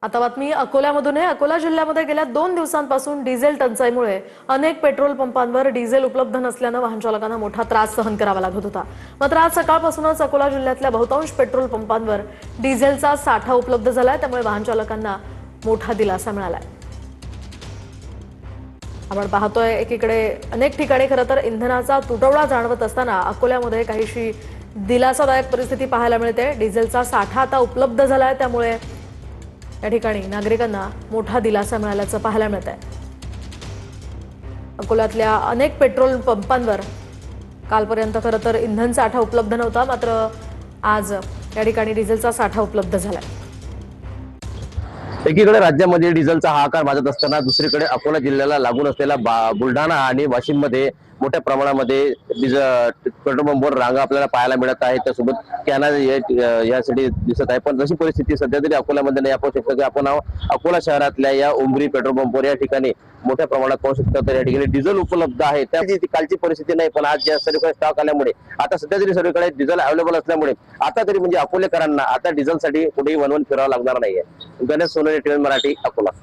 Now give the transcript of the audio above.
आता बातमी अकोल्यामधून आहे। अकोला जिल्ह्यामध्ये गेल्या 2 दिवसांपासून डिझेल टंचाईमुळे अनेक पेट्रोल पंपांवर डिझेल उपलब्ध नसल्याने वाहन चालकांना मोठा त्रास सहन करावा लागत होता। मात्र आज सकाळपासूनच अकोला जिल्ह्यातल्या बहुतांश पेट्रोल पंपांवर डिझेलचा साठा उपलब्ध झालाय, त्यामुळे वाहन चालकांना मोठा दिलासा मिळालाय। आपण पाहतोय एकीकडे अनेक ठिकाणी खरं तर इंधनाचा तुटवडा जाणवत असताना अकोल्यामध्ये काहीशी दिलासादायक परिस्थिती पाहायला मिळते। डिझेलचा साठा आता उपलब्ध झालाय, त्यामुळे या ठिकाणी नागरिकांना मोठा दिलासा मिळाल्याचं पाहायला मिळत आहे। अकोल्यातल्या अनेक पेट्रोल पंपांवर कालपर्यंत खरं तर इंधन साठा उपलब्ध नव्हता, मात्र आज या ठिकाणी डिझेलचा साठा उपलब्ध झालाय। एकीकडे राज्यामध्ये डिझेलचा हाहाकार माजत असताना दुसरीकडे अकोला जिल्ह्याला लागून असलेल्या बुलढाणा आणि वाशिम मध्ये मोठ्या प्रमाणामध्ये पेट्रोल पंपवर रांगा आपल्याला पाहायला मिळत आहे। त्यासोबत कॅना यासाठी दिसत आहे। पण जशी परिस्थिती सध्या तरी अकोल्यामध्ये नाही, आपण शकतो की आपण अकोला शहरातल्या या उमरी पेट्रोल पंपवर या ठिकाणी मोठ्या प्रमाणात पाहू शकतो। तर या ठिकाणी डिझेल उपलब्ध आहे। त्याची कालची परिस्थिती नाही, पण आज या सर्वीकडे स्टॉक आल्यामुळे आता सध्या तरी सर्वीकडे डिझेल अवेलेबल असल्यामुळे आता तरी म्हणजे अकोलेकरांना आता डिझेलसाठी कुठेही वनवन फिरावं लागणार नाहीये। गणेश सोनवणे, टीव्ही मराठी, अकोला।